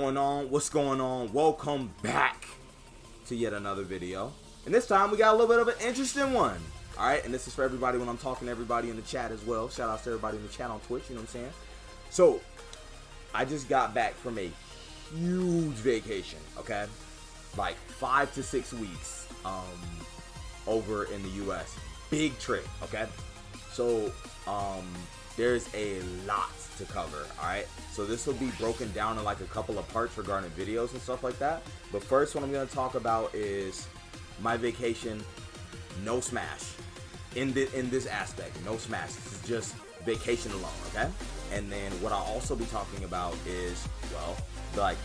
going on? What's going on? Welcome back to yet another video. And this time we got a little bit of an interesting one. Alright, and this is for everybody when I'm talking to everybody in the chat as well. Shout out to everybody in the chat on Twitch, you know what I'm saying? So, I just got back from a huge vacation, okay? Like 5 to 6 weeks over in the US. Big trip, okay? So, there's a lot to cover, alright? So this will be broken down in like a couple of parts regarding videos and stuff like that. But first, what I'm going to talk about is my vacation, no Smash. In this aspect, no Smash. This is just vacation alone, okay? And then what I'll also be talking about is, well, like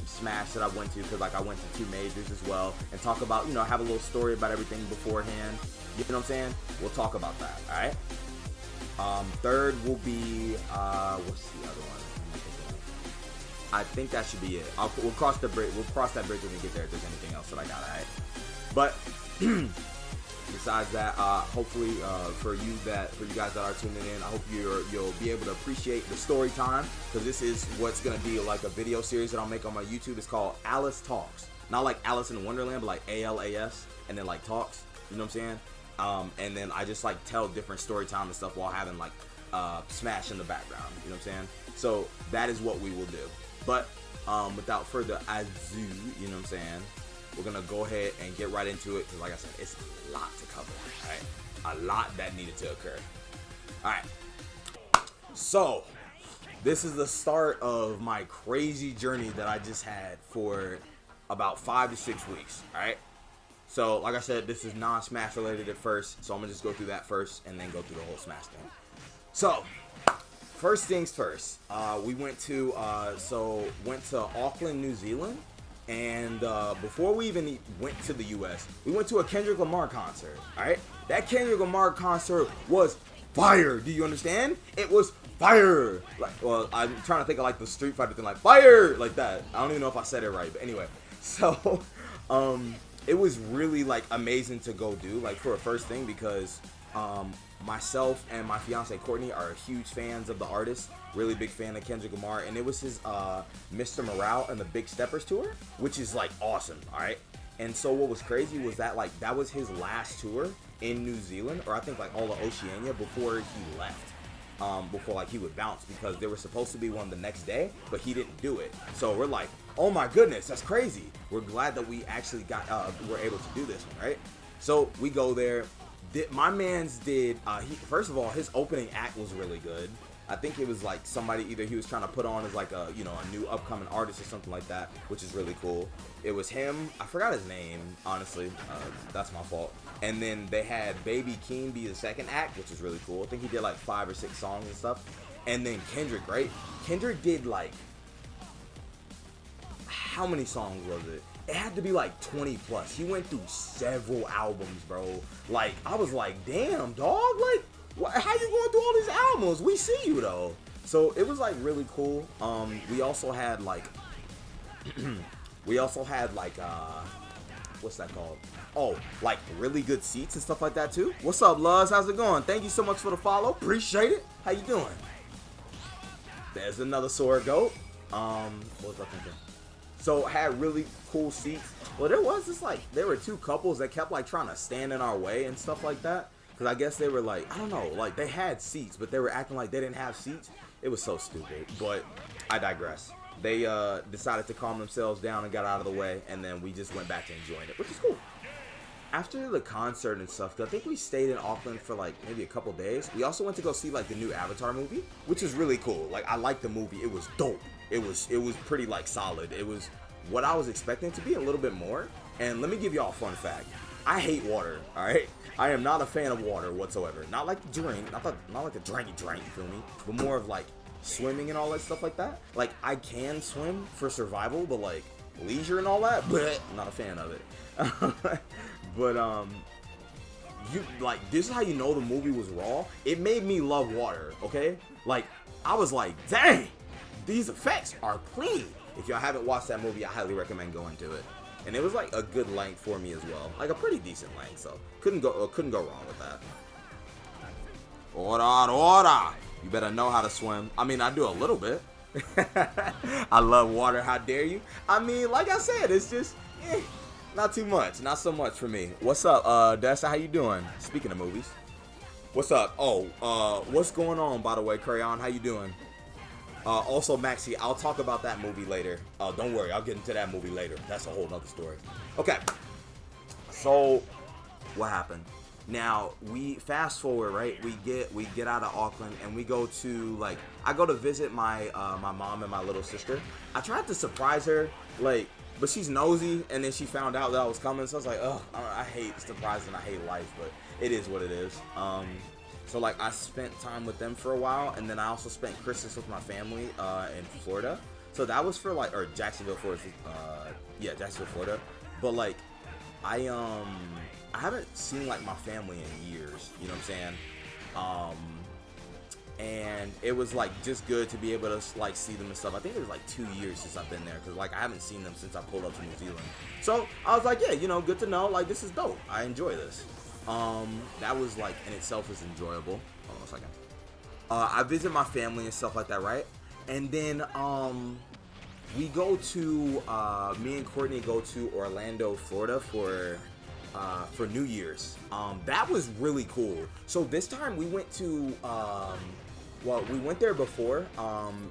Smash that I went to, because like I went to 2 majors as well, and talk about, you know, have a little story about everything beforehand. You know what I'm saying? We'll talk about that, alright? Third will be, what's the other one? I think that should be it. We'll cross that bridge when we get there if there's anything else that I got, alright? But, besides that, hopefully, for you guys that are tuning in, I hope you'll be able to appreciate the story time, because this is what's going to be like a video series that I'll make on my YouTube. It's called Alice Talks. Not like Alice in Wonderland, but like ALAS, and then like Talks, you know what I'm saying? And then I just like tell different story time and stuff while having like Smash in the background, you know what I'm saying? So that is what we will do. But without further ado, you know what I'm saying, we're gonna go ahead and get right into it, because like I said, it's a lot to cover, alright? A lot that needed to occur. Alright, so this is the start of my crazy journey that I just had for about 5 to 6 weeks, alright? So, like I said, this is non-Smash related at first, so I'm going to just go through that first and then go through the whole Smash thing. So, first things first, we went to Auckland, New Zealand, and before we even went to the US, we went to a Kendrick Lamar concert, alright? That Kendrick Lamar concert was fire, do you understand? It was fire! Like, well, I'm trying to think of like the Street Fighter thing, like fire! Like that. I don't even know if I said it right, but anyway. So, it was really like amazing to go do, like for a first thing, because myself and my fiance Courtney are huge fans of the artist, really big fan of Kendrick Lamar, and it was his Mr. Morale and the Big Steppers tour, which is like awesome, alright? And so what was crazy was that like that was his last tour in New Zealand, or I think like all of Oceania, before he left. Before like he would bounce, because there was supposed to be one the next day, but he didn't do it. So we're like, oh my goodness, that's crazy. We're glad that we actually were able to do this one, right? So we go there. My man's did, first of all, his opening act was really good. I think it was like somebody, either he was trying to put on as like a, you know, a new upcoming artist or something like that, which is really cool. It was him. I forgot his name, honestly. That's my fault. And then they had Baby Keem be the second act, which is really cool. I think he did like 5 or 6 songs and stuff. And then Kendrick, right? Kendrick did like, how many songs was it? It had to be like 20 plus. He went through several albums, bro. Like, I was like, damn, dog. Like, how you going through all these albums? We see you though. So it was like really cool. We also had like, what's that called? Oh, like really good seats and stuff like that too. What's up, Luz? How's it going? Thank you so much for the follow. Appreciate it. How you doing? There's another sore goat. What was I thinking? So had really cool seats. Well, there were 2 couples that kept like trying to stand in our way and stuff like that. Because I guess they were like, I don't know, like they had seats, but they were acting like they didn't have seats. It was so stupid, but I digress. They decided to calm themselves down and got out of the way, and then we just went back to enjoying it, which is cool. After the concert and stuff, I think we stayed in Auckland for like maybe a couple days. We also went to go see like the new Avatar movie, which is really cool. Like I liked the movie. It was dope. It was pretty like solid. It was what I was expecting to be, a little bit more. And let me give y'all a fun fact. I hate water, alright? I am not a fan of water whatsoever. Not like the drink, not like the drink, you feel me? But more of like swimming and all that stuff like that. Like I can swim for survival, but like leisure and all that, but I'm not a fan of it. But you like, this is how you know the movie was raw. It made me love water, okay? Like I was like, dang, these effects are clean. If y'all haven't watched that movie, I highly recommend going to it. And it was like a good length for me as well, like a pretty decent length. So couldn't go wrong with that. Order. You better know how to swim. I mean, I do a little bit. I love water. How dare you? I mean, like I said, it's just not too much, not so much for me. What's up, Dessa? How you doing? Speaking of movies, what's up? Oh, what's going on? By the way, Crayon, how you doing? Also, Maxie, I'll talk about that movie later. Don't worry, I'll get into that movie later. That's a whole nother story. Okay, so what happened? Now we fast forward, right? We get out of Auckland and we go to I go to visit my my mom and my little sister. I tried to surprise her, but she's nosy, and then she found out that I was coming, so I was like, ugh, I hate surprising, I hate life, but it is what it is. So I spent time with them for a while, and then I also spent Christmas with my family in Florida. So that was for or Jacksonville, Florida. Jacksonville, Florida. But I haven't seen my family in years, you know what I'm saying? And it was just good to be able to see them and stuff. I think it was 2 years since I've been there, because I haven't seen them since I pulled up to New Zealand. So I was like, yeah, good to know. This is dope. I enjoy this. That was in itself is enjoyable. Hold on a second. I visit my family and stuff like that, right? And then we go to me and Courtney go to Orlando, Florida for New Year's. That was really cool. So this time we went to we went there before,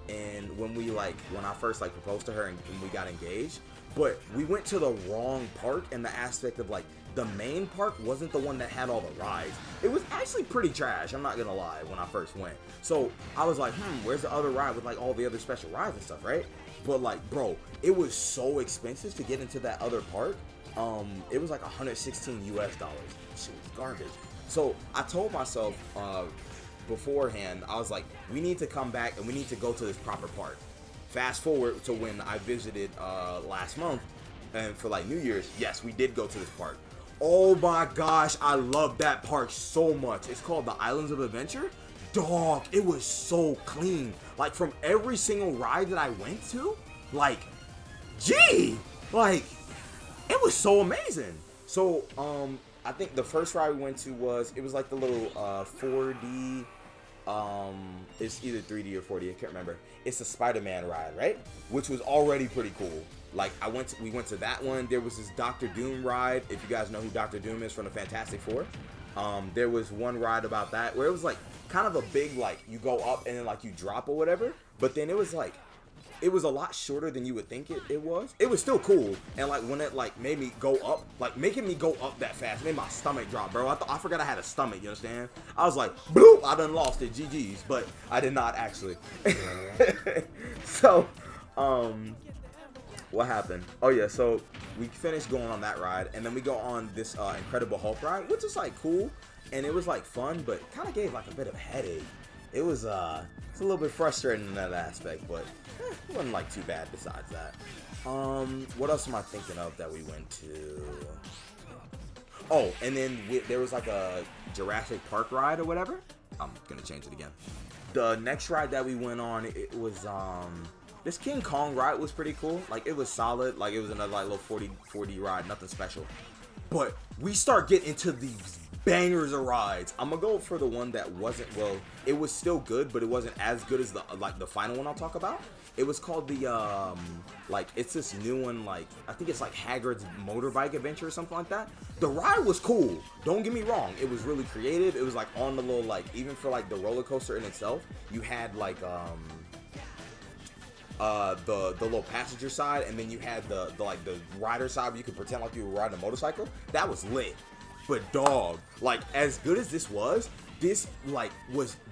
and when I first proposed to her and we got engaged, but we went to the wrong park in the aspect of the main park wasn't the one that had all the rides. It was actually pretty trash, I'm not gonna lie, when I first went. So I was like, where's the other ride with all the other special rides and stuff, right? But bro, it was so expensive to get into that other park. It was $116 US. Shit was garbage. So I told myself beforehand, I was like, we need to come back and we need to go to this proper park. Fast forward to when I visited last month, and for New Year's, yes, we did go to this park. Oh my gosh, I love that park so much. It's called the Islands of Adventure. Dog, it was so clean. From every single ride that I went to, it was so amazing. So, I think the first ride we went to was the little 4D, it's either 3D or 4D, I can't remember. It's a Spider-Man ride, right? Which was already pretty cool. We went to that one. There was this Doctor Doom ride, if you guys know who Doctor Doom is from the Fantastic Four. There was one ride about that where it was kind of a big, you go up and then you drop or whatever. But then it was it was a lot shorter than you would think it was. It was still cool, and when it made me go up, making me go up that fast made my stomach drop, bro. I forgot I had a stomach, you understand? I was like, bloop, I done lost it, GG's, but I did not actually. So, what happened? Oh yeah, so we finished going on that ride, and then we go on this Incredible Hulk ride, which is like cool, and it was like fun, but kind of gave like a bit of a headache. It was it's a little bit frustrating in that aspect, but it wasn't like too bad besides that. What else am I thinking of that we went to? Oh, and then there was like a Jurassic Park ride or whatever. I'm gonna change it again. The next ride that we went on, it was this King Kong ride was pretty cool. Like, it was solid. Like, it was another like little 40 ride, nothing special. But we start getting into these bangers of rides. I'm gonna go for the one that wasn't, well, it was still good, but it wasn't as good as the final one I'll talk about. It was called the like, it's this new one, like, I think it's like Hagrid's Motorbike Adventure or something like that. The ride was cool, don't get me wrong, it was really creative. It was like on the little, like, even for like the roller coaster in itself, you had like the little passenger side, and then you had the like the rider side where you could pretend like you were riding a motorcycle. That was lit. But dog, like, as good as this was, this like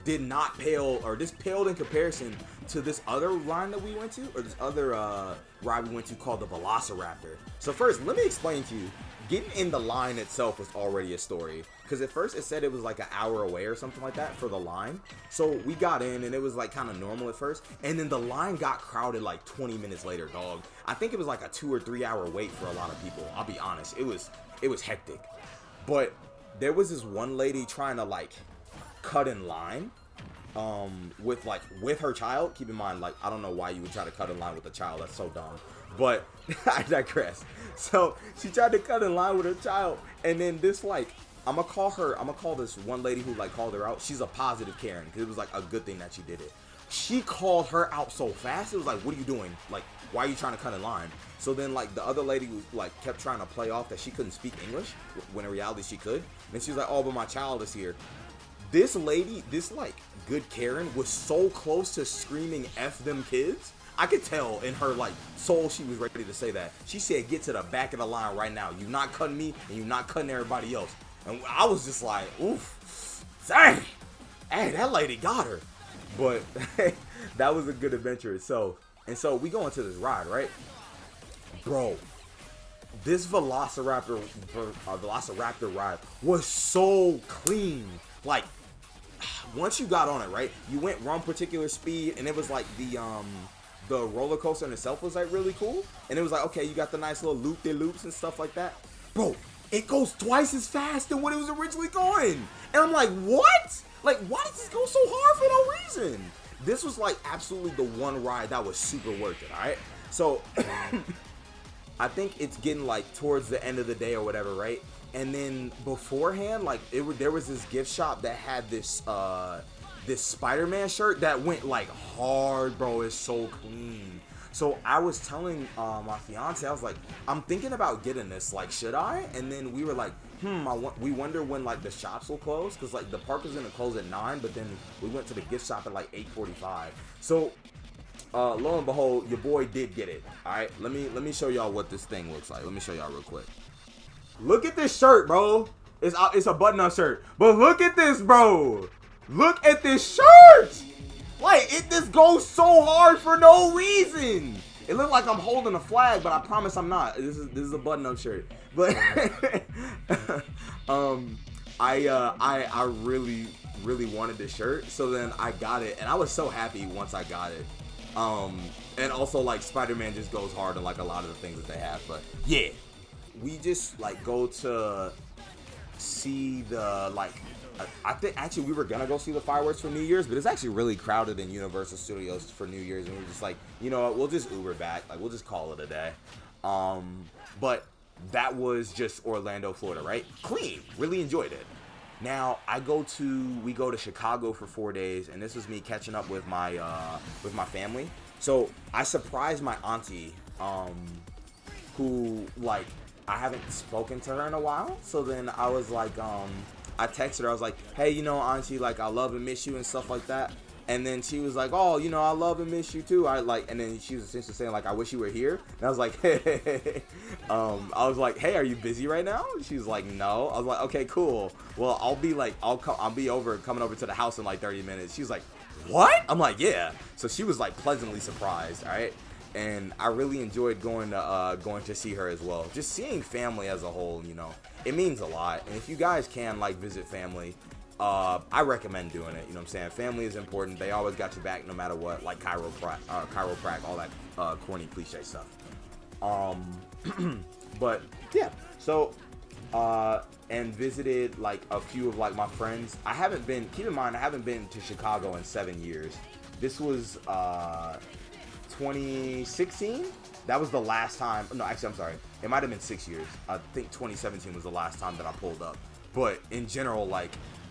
did not pale, or this paled in comparison to this other line that we went to, or this other ride we went to called the Velociraptor. So first, let me explain to you. Getting in the line itself was already a story, because at first it said it was like an hour away or something like that for the line. So we got in and it was like kind of normal at first, and then the line got crowded like 20 minutes later, dog. I think it was like a 2 or 3 hour wait for a lot of people. I'll be honest, it was hectic. But there was this one lady trying to like cut in line with her child. Keep in mind, like, I don't know why you would try to cut in line with a child. That's so dumb. But I digress. So she tried to cut in line with her child, and then this, like, I'm gonna call this one lady who like called her out. She's a positive Karen, because it was like a good thing that she did it. she called her out so fast. It was like, what are you doing? Like, why are you trying to cut in line? So then, like, the other lady was like kept trying to play off that she couldn't speak English when in reality she could. And she was like, oh, but my child is here. This lady, this like good Karen, was so close to screaming F them kids. I could tell in her like soul she was ready to say that. She said, get to the back of the line right now. You're not cutting me and you're not cutting everybody else. And I was just like, oof, dang. Hey, that lady got her. But that was a good adventure itself. And so we go into this ride, right? Bro, this Velociraptor ride was so clean. Like, once you got on it, right? You went one particular speed, and it was like the roller coaster in itself was like really cool. And it was like, okay, you got the nice little loop-de-loops and stuff like that. Bro, it goes twice as fast than what it was originally going. And I'm like, what? Like, why does this go so hard for no reason? This was like absolutely the one ride that was super worth it, all right? So I think it's getting like towards the end of the day or whatever, right? And then beforehand, like there was this gift shop that had this this Spider-Man shirt that went like hard, bro. It's so clean. So I was telling my fiance, I was like, I'm thinking about getting this. Like, should I? And then we were like, we wonder when like the shops will close, because like the park is gonna close at 9, but then we went to the gift shop at like 8:45. So lo and behold, your boy did get it. All right, let me show y'all what this thing looks like. Let me show y'all real quick. Look at this shirt, bro. It's a button-up shirt, but look at this, bro. Look at this shirt. Like, this goes so hard for no reason. It looked like I'm holding a flag, but I promise I'm not. This is a button-up shirt. But I really wanted this shirt, so then I got it, and I was so happy once I got it. And also like Spider-Man just goes hard on like a lot of the things that they have. But yeah, we just like go to see the like. I think actually we were gonna go see the fireworks for New Year's, but it's actually really crowded in Universal Studios for New Year's, and we're just like, you know what, we'll just Uber back, like we'll just call it a day. But that was just Orlando, Florida, right? Clean, really enjoyed it. Now we go to Chicago for 4 days, and this was me catching up with my family. So I surprised my auntie, who like I haven't spoken to her in a while. So then I was like, I texted her. I was like, hey, you know, auntie, like I love and miss you and stuff like that. And then she was like, oh, you know, I love and miss you too. And then she was essentially saying like, I wish you were here. And I was like, hey, I was like, hey, are you busy right now? She's like, no. I was like, okay, cool. Well, I'll be coming over to the house in like 30 minutes. She's like, what? I'm like, yeah. So she was like pleasantly surprised. All right. And I really enjoyed going to see her as well. Just seeing family as a whole, you know, it means a lot. And if you guys can like visit family, I recommend doing it. You know what I'm saying? Family is important. They always got your back no matter what, like chiropractic, all that corny cliche stuff. But yeah, so and visited like a few of like my friends. Keep in mind, I haven't been to Chicago in 7 years. This was 2016. That was the last time. No, actually, I'm sorry. It might have been 6 years. I think 2017 was the last time that I pulled up. But in general, like,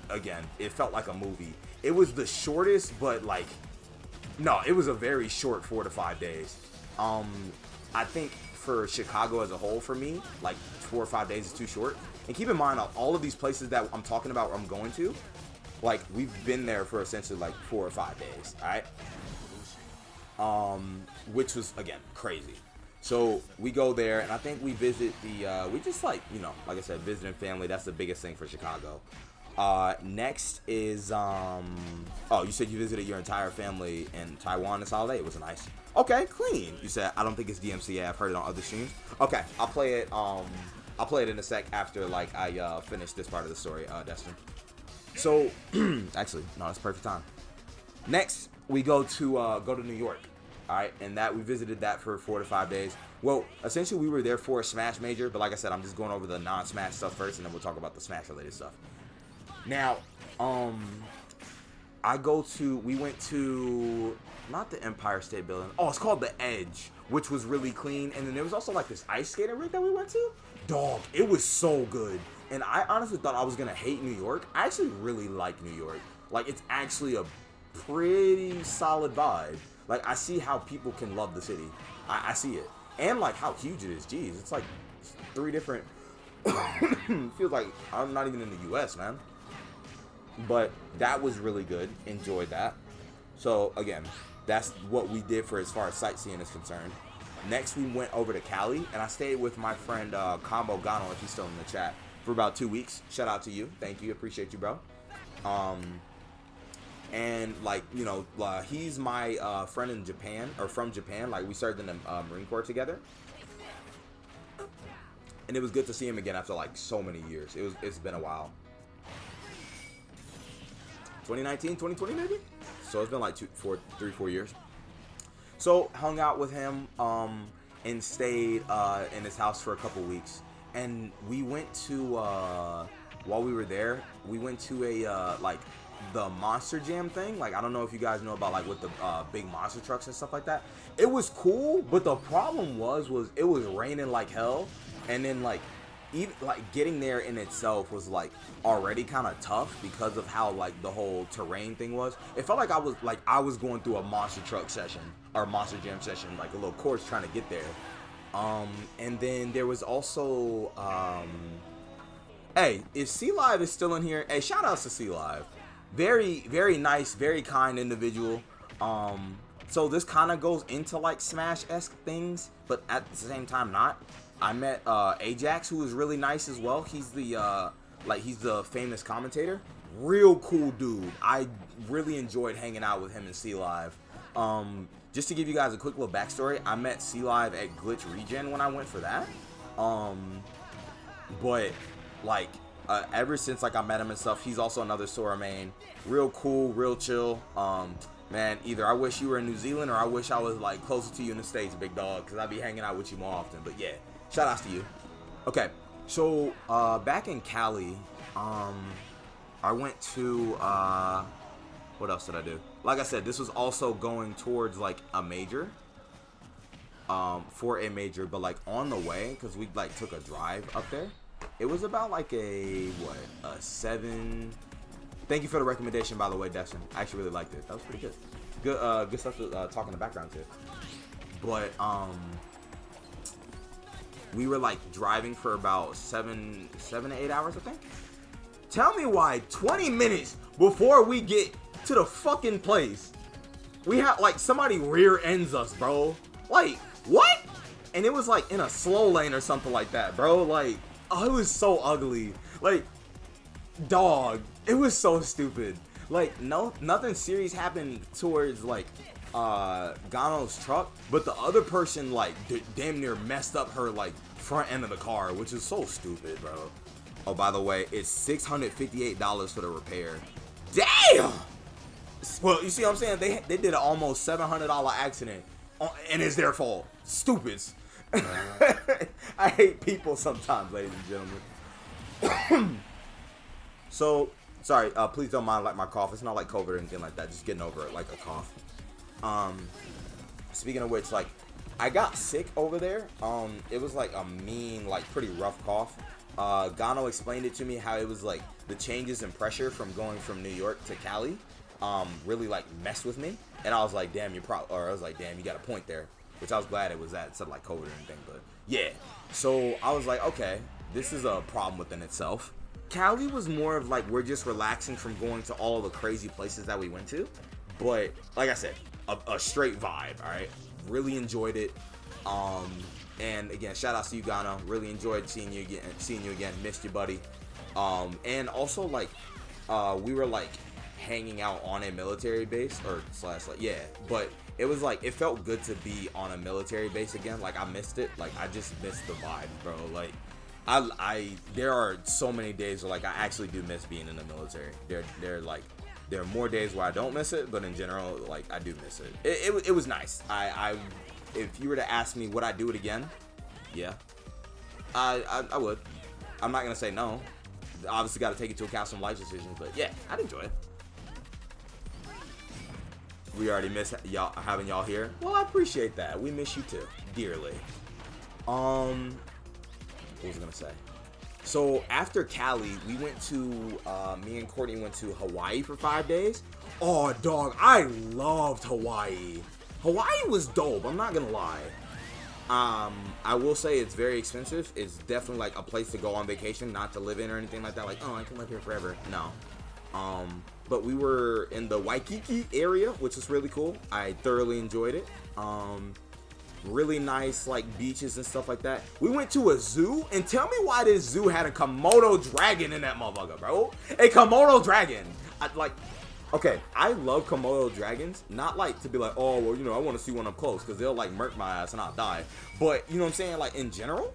again, it felt like a movie. It was the shortest, but like, no, it was a very short 4 to 5 days. I think for Chicago as a whole, for me, like 4 or 5 days is too short. And keep in mind, all of these places that I'm talking about, I'm going to, like, we've been there for essentially like 4 or 5 days. All right. Which was, again, crazy. So we go there, and I think we visit we just like, you know, like I said, visiting family. That's the biggest thing for Chicago. Next is, oh, you said you visited your entire family in Taiwan this holiday. It was nice. Okay, clean. You said, I don't think it's DMCA. I've heard it on other streams. Okay, I'll play it in a sec after, like, I, finish this part of the story, Destin. So, actually, no, it's perfect time. Next, we go to New York. All right, and that we visited that for 4 to 5 days. Well, essentially, we were there for a Smash major, but like I said, I'm just going over the non-Smash stuff first, and then we'll talk about the Smash-related stuff. Now, we went to, not the Empire State Building. Oh, it's called the Edge, which was really clean. And then there was also like this ice skating rink that we went to. Dog, it was so good. And I honestly thought I was going to hate New York. I actually really like New York. Like, it's actually a pretty solid vibe. Like, I see how people can love the city. I see it. And, like, how huge it is. Jeez, it's like 3 different... feels like I'm not even in the U.S., man. But that was really good. Enjoyed that. So, again, that's what we did for as far as sightseeing is concerned. Next, we went over to Cali, and I stayed with my friend Combo Gano, if he's still in the chat, for about 2 weeks. Shout out to you. Thank you. Appreciate you, bro. And, like, you know, he's my friend in Japan, or from Japan. Like, we served in the Marine Corps together. And it was good to see him again after, like, so many years. It's been a while. 2019, 2020, maybe? So it's been like 3, 4 years. So hung out with him and stayed in his house for a couple weeks. And we went to while we were there, we went to a like the Monster Jam thing. Like, I don't know if you guys know about like with the big monster trucks and stuff like that. It was cool, but the problem was it was raining like hell, and then like even like getting there in itself was like already kind of tough because of how like the whole terrain thing was. It felt like I was going through a monster truck session or Monster Jam session, like a little course trying to get there. And then there was also hey, if C Live is still in here, hey, shout outs to C Live. Very, very nice, very kind individual. So this kind of goes into like Smash-esque things, but at the same time not. I met Ajax, who was really nice as well. He's the he's the famous commentator. Real cool dude. I really enjoyed hanging out with him in C Live. Just to give you guys a quick little backstory, I met C Live at Glitch Regen when I went for that. But like ever since like I met him and stuff, he's also another Sora main. Real cool, real chill. Man, either I wish you were in New Zealand or I wish I was like closer to you in the States, big dog, because I'd be hanging out with you more often. But yeah, shout outs to you. Okay, so back in Cali, I went to what else did I do? Like I said, this was also going towards like a major, for a major, but like on the way, because we like took a drive up there. It was about like a 7. Thank you for the recommendation, by the way, Destin. I actually really liked it. That was pretty good. Good stuff to talk in the background too. But we were like driving for about 7 to 8 hours, I think. Tell me why 20 minutes before we get to the fucking place, we have like somebody rear ends us, bro. Like, what? And it was like in a slow lane or something like that, bro. Like, oh, it was so ugly. Like, dog, it was so stupid. Like, no, nothing serious happened towards like Gano's truck, but the other person like damn near messed up her like front end of the car, which is so stupid, bro. Oh, by the way, it's $658 for the repair. Damn. Well, you see what I'm saying? They did an almost $700 accident, and it's their fault. Stupids. I hate people sometimes, ladies and gentlemen. So, sorry, please don't mind like my cough. It's not like COVID or anything like that. Just getting over it like a cough. Speaking of which, like, I got sick over there. It was like a mean, like pretty rough cough. Gano explained it to me how it was like the changes in pressure from going from New York to Cali really like messed with me. And I was like, damn, you got a point there. Which I was glad it was that instead of like COVID or anything. But yeah, so I was like, okay, this is a problem within itself. Cali was more of like, we're just relaxing from going to all the crazy places that we went to. But like I said, a straight vibe, all right? Really enjoyed it. And again, shout out to you, Gano. Really enjoyed seeing you again. Missed you, buddy. And also like, we were like hanging out on a military base but it was like, it felt good to be on a military base again. Like, I missed it. Like, I just missed the vibe, bro. Like, there are so many days where like I actually do miss being in the military. There are more days where I don't miss it, but in general, like, I do miss it. It was nice. If you were to ask me would I do it again, yeah, I would. I'm not gonna say no. Obviously, got to take into account some life decisions, but yeah, I'd enjoy it. We already miss y'all having y'all here. Well, I appreciate that. We miss you too, dearly. What was I gonna say? So after Cali, we went to, me and Courtney went to Hawaii for 5 days. Oh, dog, I loved Hawaii. Hawaii was dope, I'm not gonna lie. I will say it's very expensive. It's definitely like a place to go on vacation, not to live in or anything like that. Like, oh, I can live here forever. No. But we were in the Waikiki area, which was really cool. I thoroughly enjoyed it. Really nice, like, beaches and stuff like that. We went to a zoo, and tell me why this zoo had a Komodo dragon in that motherfucker, bro. A Komodo dragon. Okay, I love Komodo dragons. Not like to be like, oh, well, you know, I want to see one up close, because they'll, like, murk my ass and I'll die. But, you know what I'm saying? Like, in general,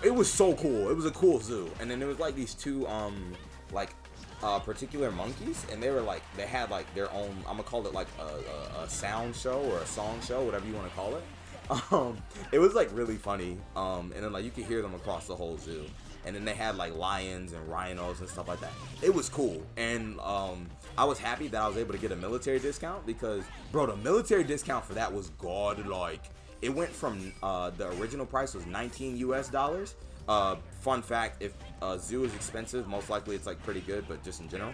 it was so cool. It was a cool zoo. And then there was, like, these two, particular monkeys, and they were like, they had like their own, I'm gonna call it like a sound show or a song show, whatever you want to call it. It was like really funny, and then like you could hear them across the whole zoo, and then they had like lions and rhinos and stuff like that. It was cool, and I was happy that I was able to get a military discount, because bro, the military discount for that was god. Like, it went from the original price was $19 US. Fun fact, if a zoo is expensive, most likely it's like pretty good, but just in general,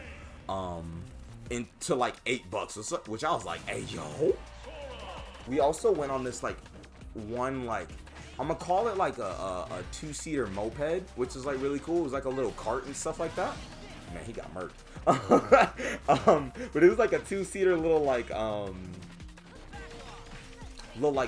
into like $8, which I was like, hey yo. We also went on this like one, like, I'm gonna call it like a two-seater moped, which is like really cool. It was like a little cart and stuff like that. Man, he got murked. But it was like a two-seater little like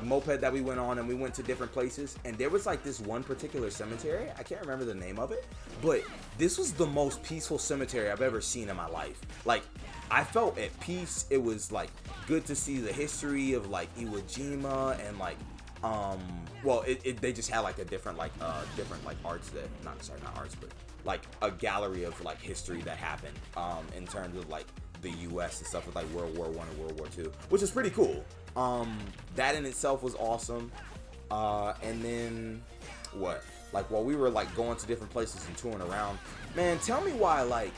moped that we went on, and we went to different places, and there was like this one particular cemetery, I can't remember the name of it, but this was the most peaceful cemetery I've ever seen in my life. Like, I felt at peace. It was like good to see the history of like Iwo Jima, and like well, they just had like a different arts that, not arts, but like a gallery of like history that happened in terms of like the US and stuff, with like World War I and World War II, which is pretty cool. That in itself was awesome. And then what? Like, while we were like going to different places and touring around, man, tell me why, like,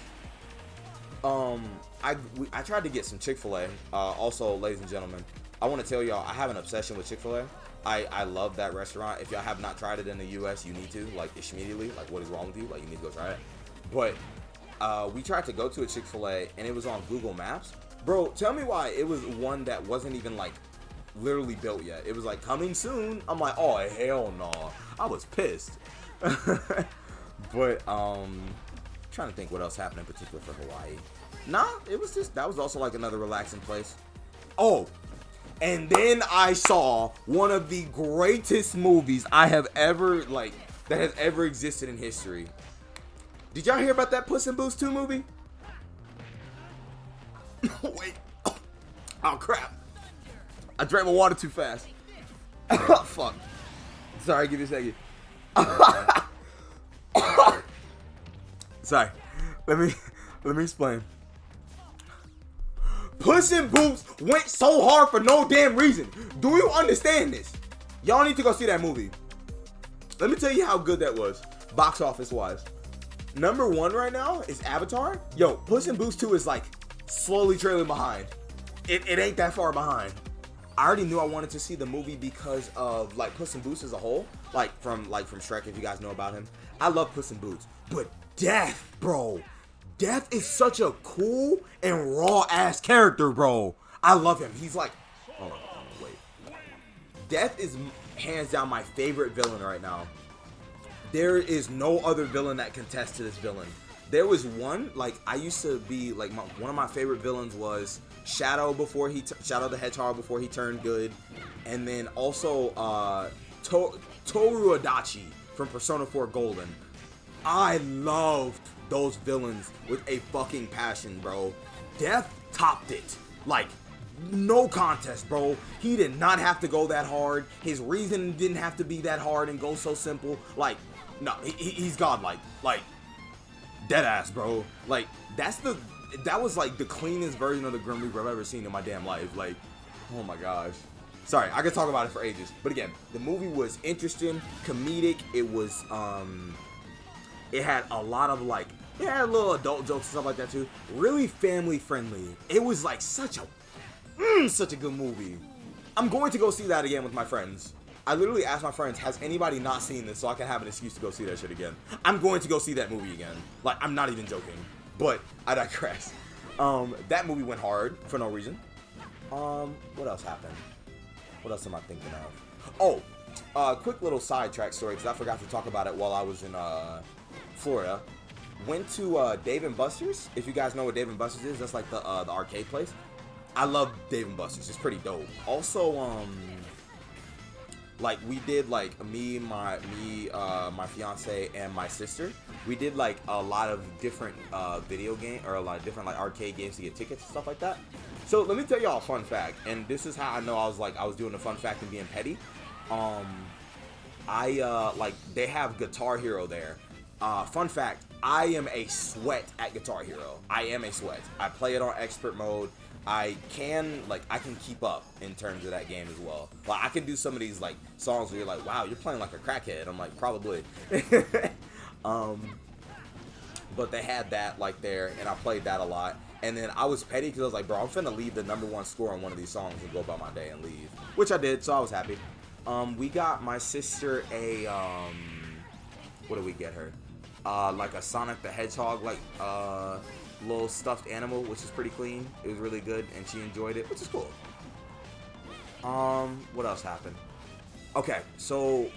I tried to get some Chick-fil-A. Also, ladies and gentlemen, I want to tell y'all, I have an obsession with Chick-fil-A. I love that restaurant. If y'all have not tried it in the US, you need to, like, immediately. Like, what is wrong with you? Like, you need to go try it. But we tried to go to a Chick-fil-A, and it was on Google Maps. Bro, tell me why it was one that wasn't even like literally built yet. It was like coming soon. I'm like, oh hell no. I was pissed. But trying to think what else happened in particular for Hawaii. Nah, it was just, that was also like another relaxing place. Oh, and then I saw one of the greatest movies I have ever, like, that has ever existed in history. Did y'all hear about that Puss in Boots 2 movie? Wait. Oh, crap. I drank my water too fast. Fuck. Sorry, give me a second. Sorry. Let me explain. Puss in Boots went so hard for no damn reason. Do you understand this? Y'all need to go see that movie. Let me tell you how good that was, box office wise. Number 1 right now is Avatar. Yo, Puss in Boots 2 is like slowly trailing behind. It ain't that far behind. I already knew I wanted to see the movie because of like Puss in Boots as a whole, like from Shrek, if you guys know about him. I love Puss in Boots, but Death, bro. Death is such a cool and raw ass character, bro. I love him. He's like, hold on, wait. Death is hands down my favorite villain right now. There is no other villain that contests to this villain. There was one, like, I used to be, like, one of my favorite villains was Shadow Shadow the Hedgehog before he turned good. And then also, Toru Adachi from Persona 4 Golden. I loved those villains with a fucking passion, bro. Death topped it. Like, no contest, bro. He did not have to go that hard. His reason didn't have to be that hard and go so simple. Like, no, he's godlike. Like, dead ass, bro. Like, that was like the cleanest version of the Grim Reaper I've ever seen in my damn life. Like, oh my gosh. Sorry, I could talk about it for ages. But again, the movie was interesting, comedic. It was, it had a lot of like, it had little adult jokes and stuff like that too. Really family friendly. It was like such a good movie. I'm going to go see that again with my friends. I literally asked my friends, has anybody not seen this so I can have an excuse to go see that shit again? I'm going to go see that movie again. Like, I'm not even joking. But I digress. That movie went hard for no reason. What else happened? What else am I thinking of? Oh, quick little sidetrack story because I forgot to talk about it while I was in Florida. Went to Dave & Buster's. If you guys know what Dave & Buster's is, that's like the arcade place. I love Dave & Buster's. It's pretty dope. Also, like we did like my fiance and my sister. We did like a lot of different video game or a lot of different like arcade games to get tickets and stuff like that. So let me tell y'all a fun fact, and this is how I know I was doing a fun fact and being petty. Like they have Guitar Hero there. Fun fact, I am a sweat at Guitar Hero. I am a sweat. I play it on expert mode. I can keep up in terms of that game as well. Like I can do some of these like songs where you're like, wow, you're playing like a crackhead. I'm like, probably. But they had that like there, and I played that a lot. And then I was petty because I was like, bro, I'm finna leave the #1 score on one of these songs and go about my day and leave, which I did. So I was happy. We got my sister a what did we get her? Like a Sonic the Hedgehog like little stuffed animal, which is pretty clean. It was really good and she enjoyed it, which is cool. What else happened? Okay, so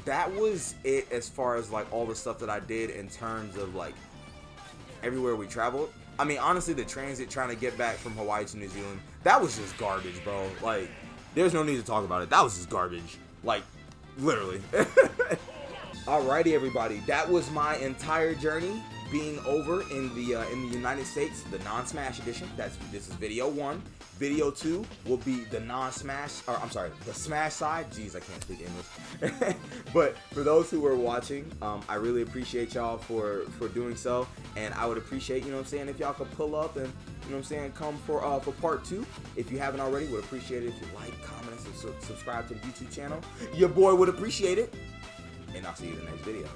that was it as far as like all the stuff that I did in terms of like everywhere we traveled. I mean, honestly, the transit trying to get back from Hawaii to New Zealand, that was just garbage, bro. Like, there's no need to talk about it. That was just garbage. Like, literally. Alrighty, everybody. That was my entire journey being over in the United States, the non-Smash edition. This is video 1. Video 2 will be the non-Smash, or I'm sorry, the Smash side. Jeez, I can't speak English. But for those who are watching, I really appreciate y'all for doing so, and I would appreciate, you know what I'm saying, if y'all could pull up and, you know what I'm saying, come for part 2. If you haven't already, would appreciate it if you like, comment, and subscribe to the YouTube channel. Your boy would appreciate it, and I'll see you in the next video.